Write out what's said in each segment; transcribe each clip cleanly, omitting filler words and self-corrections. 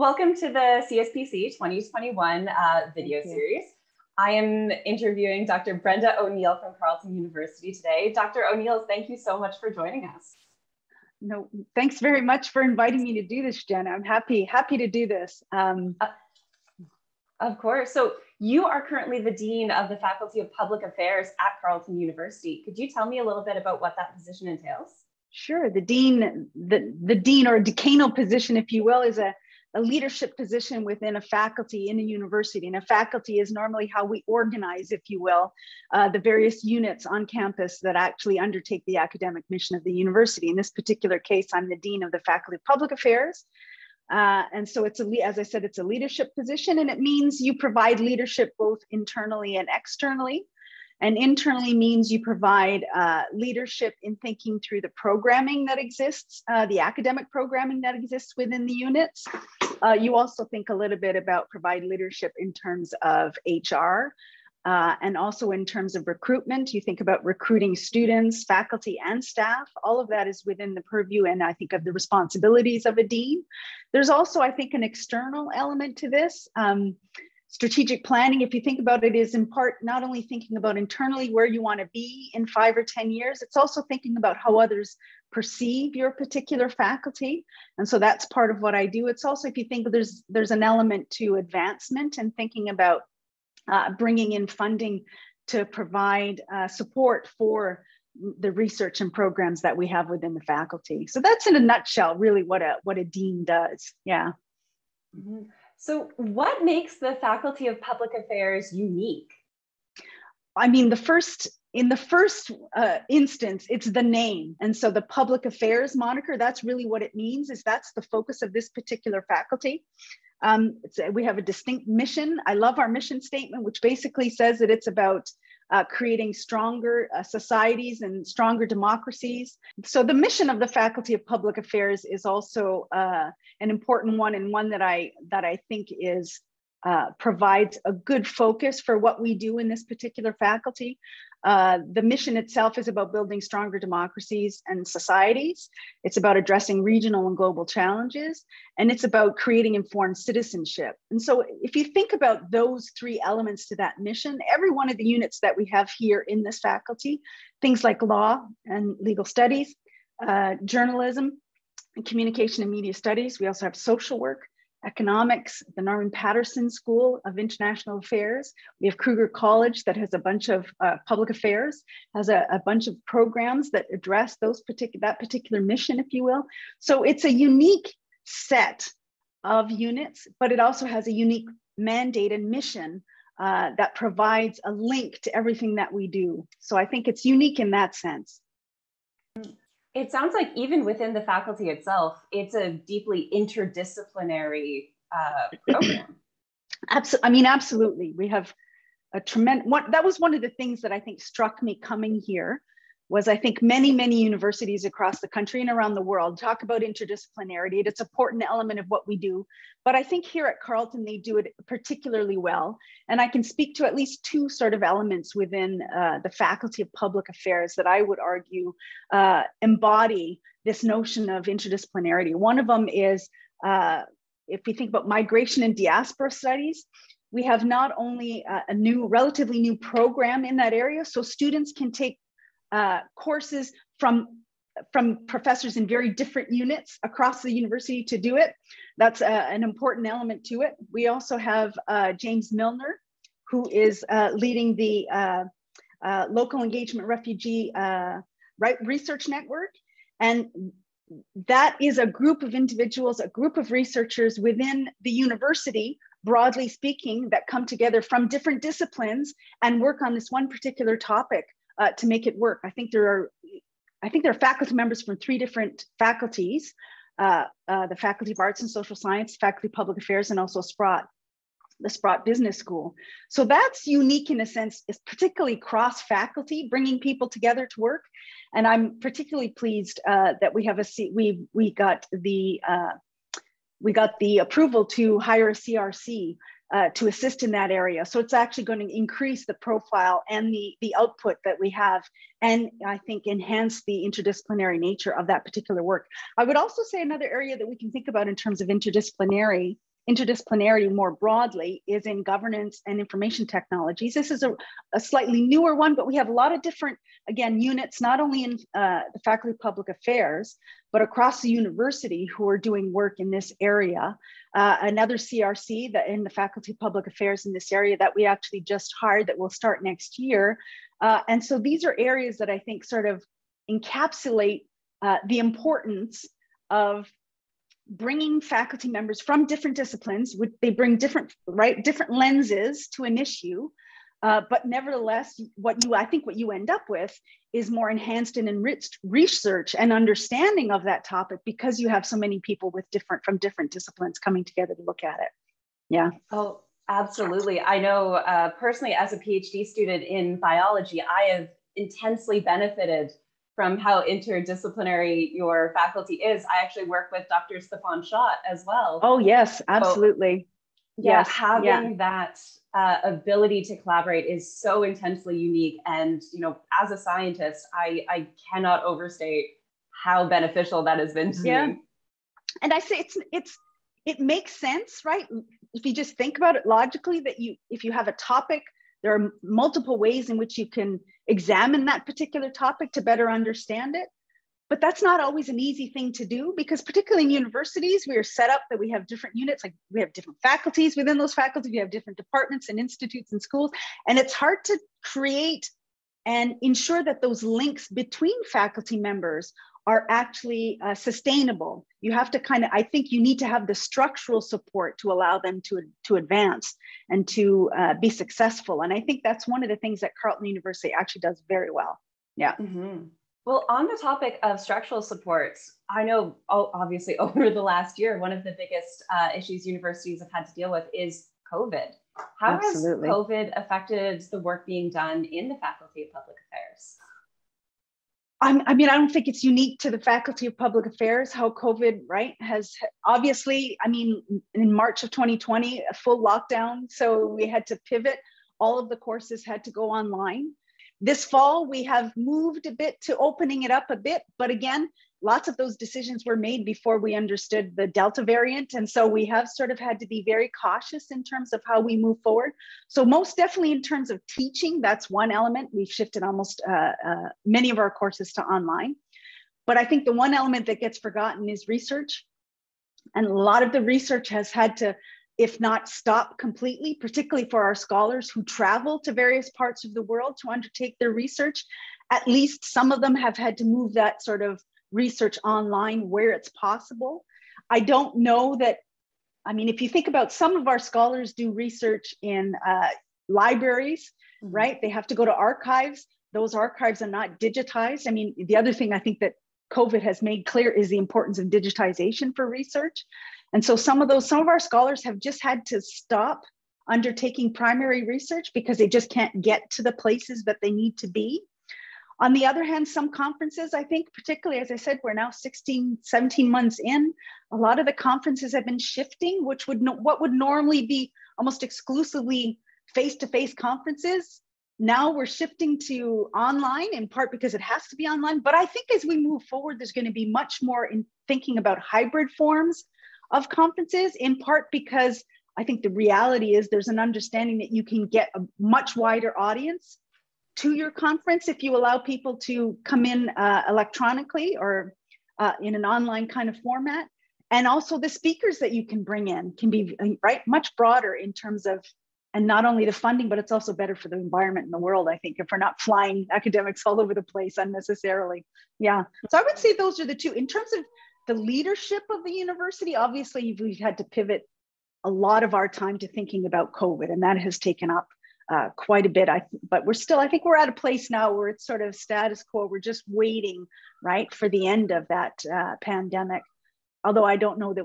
Welcome to the CSPC 2021 video series. I am interviewing Dr. Brenda O'Neill from Carleton University today. Dr. O'Neill, thank you so much for joining us. No, thanks very much for inviting me to do this, Jenna. I'm happy to do this. Of course. So you are currently the Dean of the Faculty of Public Affairs at Carleton University. Could you tell me a little bit about what that position entails? Sure. The dean or decanal position, if you will, is a leadership position within a faculty in a university. And a faculty is normally how we organize, if you will, the various units on campus that actually undertake the academic mission of the university. In this particular case, I'm the Dean of the Faculty of Public Affairs. And so it's as I said, it's a leadership position, and it means you provide leadership both internally and externally. And internally means you provide leadership in thinking through the programming that exists, the academic programming that exists within the units. You also think a little bit about provide leadership in terms of HR and also in terms of recruitment. You think about recruiting students, faculty, and staff. All of that is within the purview and I think of the responsibilities of a dean. There's also, I think, an external element to this. Strategic planning, if you think about it, is in part not only thinking about internally where you want to be in 5 or 10 years, it's also thinking about how others perceive your particular faculty. And so that's part of what I do. It's also, if you think there's an element to advancement and thinking about bringing in funding to provide support for the research and programs that we have within the faculty. So that's in a nutshell, really what a dean does. Yeah. Mm-hmm. So what makes the Faculty of Public Affairs unique? I mean, in the first instance, it's the name. And so the public affairs moniker, that's really what it means, is that's the focus of this particular faculty. We have a distinct mission. I love our mission statement, which basically says that it's about creating stronger societies and stronger democracies. So the mission of the Faculty of Public Affairs is also an important one, and one that I think is provides a good focus for what we do in this particular faculty. The mission itself is about building stronger democracies and societies. It's about addressing regional and global challenges, and it's about creating informed citizenship. And so if you think about those three elements to that mission, every one of the units that we have here in this faculty, things like law and legal studies, journalism, and communication and media studies. We also have social work, economics, the Norman Paterson School of International Affairs. We have Kruger College that has a bunch of public affairs, has a bunch of programs that address that particular mission, if you will. So it's a unique set of units, but it also has a unique mandate and mission that provides a link to everything that we do. So I think it's unique in that sense. It sounds like even within the faculty itself, it's a deeply interdisciplinary program. Absolutely. We have a tremendous, that was one of the things that I think struck me coming here, was I think many universities across the country and around the world talk about interdisciplinarity. It's an important element of what we do. But I think here at Carleton, they do it particularly well. And I can speak to at least two sort of elements within the Faculty of Public Affairs that I would argue embody this notion of interdisciplinarity. One of them is, if we think about migration and diaspora studies, we have not only a relatively new program in that area, so students can take courses from professors in very different units across the university to do it. That's an important element to it. We also have James Milner, who is leading the Local Engagement Refugee Research Network. And that is a group of individuals, a group of researchers within the university, broadly speaking, that come together from different disciplines and work on this one particular topic to make it work. I think there are faculty members from 3 different faculties, the Faculty of Arts and Social Science, Faculty of Public Affairs, and also Sprott, the Sprott Business School. So that's unique in a sense, is particularly cross-faculty, bringing people together to work. And I'm particularly pleased that we have we got the approval to hire a CRC to assist in that area. So it's actually going to increase the profile and the output that we have, and I think enhance the interdisciplinary nature of that particular work. I would also say another area that we can think about in terms of interdisciplinary interdisciplinary more broadly is in governance and information technologies. This is a slightly newer one, but we have a lot of different, again, units, not only in the Faculty of Public Affairs, but across the university who are doing work in this area. Another CRC that in the Faculty of Public Affairs in this area that we actually just hired that will start next year. And so these are areas that I think sort of encapsulate the importance of bringing faculty members from different disciplines. They bring different lenses to an issue, but nevertheless, I think what you end up with is more enhanced and enriched research and understanding of that topic because you have so many people from different disciplines coming together to look at it. Yeah. Oh, absolutely. I know personally as a PhD student in biology, I have intensely benefited from how interdisciplinary your faculty is. I actually work with Dr. Stefan Schott as well. Oh, yes, absolutely. So, yeah, having that ability to collaborate is so intensely unique. And, as a scientist, I cannot overstate how beneficial that has been to me. And I say it makes sense, right? If you just think about it logically, that if you have a topic, there are multiple ways in which you can examine that particular topic to better understand it. But that's not always an easy thing to do because particularly in universities, we are set up that we have different units, like we have different faculties within those faculties, we have different departments and institutes and schools. And it's hard to create and ensure that those links between faculty members are actually sustainable. You have to I think you need to have the structural support to allow them to advance and to be successful. And I think that's one of the things that Carleton University actually does very well. Yeah. Mm-hmm. Well, on the topic of structural supports, I know obviously over the last year, one of the biggest issues universities have had to deal with is COVID. How has COVID affected the work being done in the Faculty of Public Affairs? I don't think it's unique to the Faculty of Public Affairs, how COVID, has obviously, in March of 2020, a full lockdown. So we had to pivot. All of the courses had to go online. This fall, we have moved a bit to opening it up a bit. But again, lots of those decisions were made before we understood the Delta variant. And so we have sort of had to be very cautious in terms of how we move forward. So most definitely in terms of teaching, that's one element. We've shifted almost many of our courses to online. But I think the one element that gets forgotten is research. And a lot of the research has had to, if not stop completely, particularly for our scholars who travel to various parts of the world to undertake their research. At least some of them have had to move that sort of research online where it's possible. I don't know that, if you think about some of our scholars do research in libraries, right? They have to go to archives. Those archives are not digitized. The other thing I think that COVID has made clear is the importance of digitization for research. And so some of our scholars have just had to stop undertaking primary research because they just can't get to the places that they need to be. On the other hand, some conferences, I think, particularly, as I said, we're now 16, 17 months in, a lot of the conferences have been shifting, what would normally be almost exclusively face-to-face conferences. Now we're shifting to online, in part because it has to be online. But I think as we move forward, there's going to be much more in thinking about hybrid forms of conferences, in part because I think the reality is there's an understanding that you can get a much wider audience to your conference if you allow people to come in electronically or in an online kind of format. And also the speakers that you can bring in can be much broader in terms of, and not only the funding, but it's also better for the environment in the world, I think, if we're not flying academics all over the place unnecessarily. Yeah, so I would say those are the two. In terms of the leadership of the university, obviously we've had to pivot a lot of our time to thinking about COVID, and that has taken up quite a bit. But I think we're at a place now where it's sort of status quo. We're just waiting, for the end of that pandemic. Although I don't know that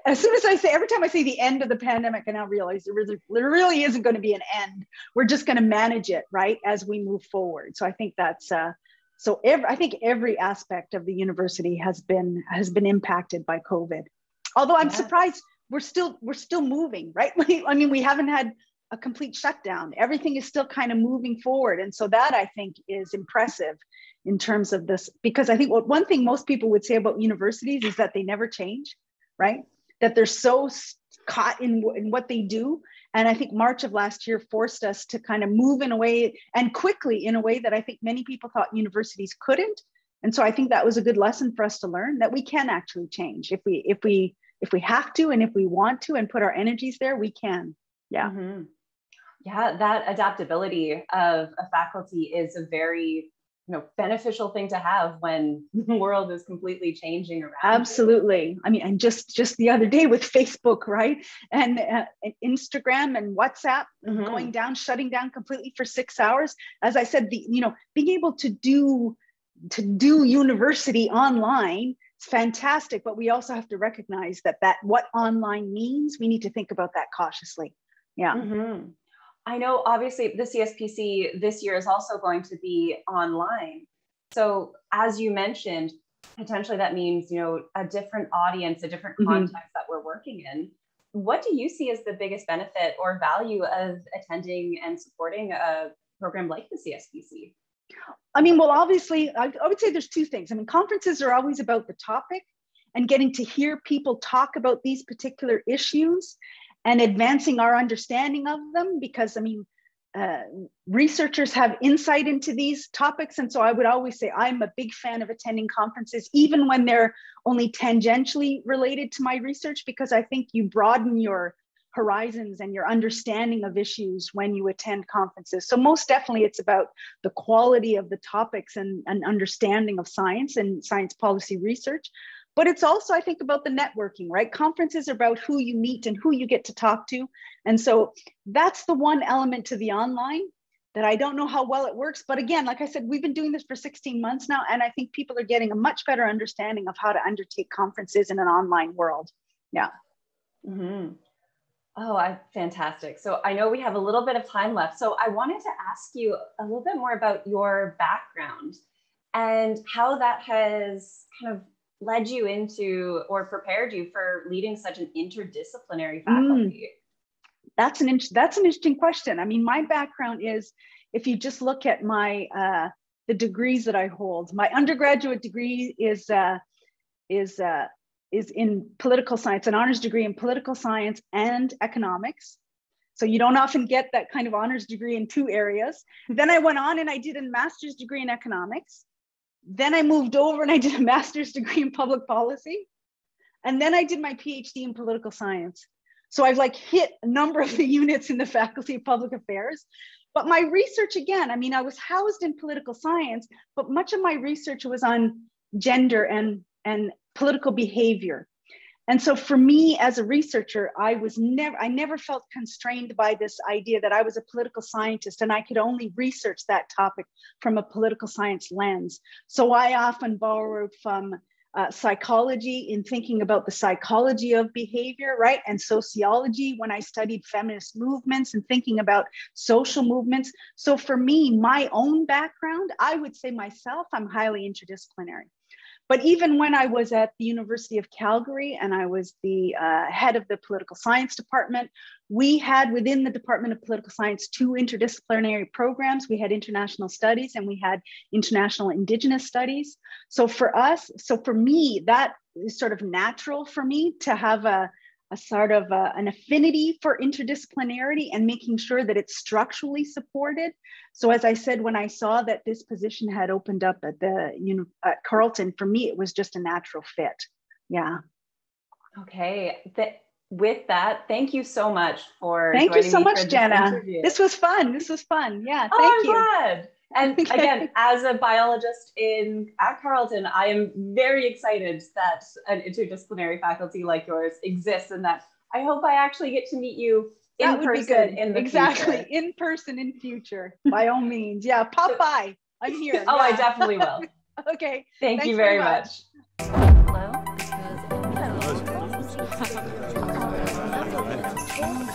as soon as every time I say the end of the pandemic, I now realize there really isn't going to be an end. We're just going to manage it, as we move forward. So I think that's, I think every aspect of the university has been impacted by COVID. Although I'm surprised we're still moving, right? We haven't had a complete shutdown. Everything is still kind of moving forward. And so that I think is impressive in terms of this, because I think one thing most people would say about universities is that they never change, right? That they're so caught in what they do. And I think March of last year forced us to kind of move in a way, and quickly, in a way that I think many people thought universities couldn't. And so I think that was a good lesson for us to learn, that we can actually change if we have to, and if we want to, and put our energies there, we can. Yeah. Mm-hmm. Yeah, that adaptability of a faculty is a very beneficial thing to have when the world is completely changing around. Absolutely. You. I mean, and just the other day with Facebook, right? And Instagram and WhatsApp going down, shutting down completely for 6 hours. As I said, being able to do university online is fantastic, but we also have to recognize that what online means, we need to think about that cautiously. Yeah. Mm-hmm. I know, obviously, the CSPC this year is also going to be online. So as you mentioned, potentially that means, a different audience, a different context that we're working in. What do you see as the biggest benefit or value of attending and supporting a program like the CSPC? I mean, well, obviously, I would say there's two things. I mean, conferences are always about the topic and getting to hear people talk about these particular issues and advancing our understanding of them, because I mean, researchers have insight into these topics. And so I would always say I'm a big fan of attending conferences, even when they're only tangentially related to my research, because I think you broaden your horizons and your understanding of issues when you attend conferences. So most definitely it's about the quality of the topics and understanding of science and science policy research. But it's also, I think, about the networking, right? Conferences are about who you meet and who you get to talk to. And so that's the one element to the online that I don't know how well it works. But again, like I said, we've been doing this for 16 months now, and I think people are getting a much better understanding of how to undertake conferences in an online world. Yeah. Mm-hmm. Oh, fantastic. So I know we have a little bit of time left. So I wanted to ask you a little bit more about your background and how that has kind of led you into or prepared you for leading such an interdisciplinary faculty? That's an interesting question. I mean, my background is, if you just look at my the degrees that I hold, my undergraduate degree is in political science, an honors degree in political science and economics. So you don't often get that kind of honors degree in two areas. Then I went on and I did a master's degree in economics. Then I moved over and I did a master's degree in public policy. And then I did my PhD in political science. So I've hit a number of the units in the Faculty of Public Affairs. But my research, again, I mean, I was housed in political science, but much of my research was on gender and political behavior. And so for me as a researcher, I never felt constrained by this idea that I was a political scientist and I could only research that topic from a political science lens. So I often borrowed from psychology in thinking about the psychology of behavior, right? And sociology when I studied feminist movements and thinking about social movements. So for me, my own background, I would say myself, I'm highly interdisciplinary. But even when I was at the University of Calgary and I was the head of the political science department, we had within the Department of Political Science 2 interdisciplinary programs. We had international studies and we had international Indigenous studies. So for me, that is sort of natural for me to have a sort of an affinity for interdisciplinarity and making sure that it's structurally supported. So as I said, when I saw that this position had opened up at at Carleton, for me, it was just a natural fit. Yeah. Okay. With that, thank you so much for Thank you so much, this Jenna. interview. This was fun. Yeah, thank you. Glad. And again, as a biologist at Carleton, I am very excited that an interdisciplinary faculty like yours exists, and that I hope I actually get to meet you in person in the future. In person in future, by all means. Yeah, pop by. I'm here. Oh, yeah. I definitely will. Okay. Thanks you very much. Hello.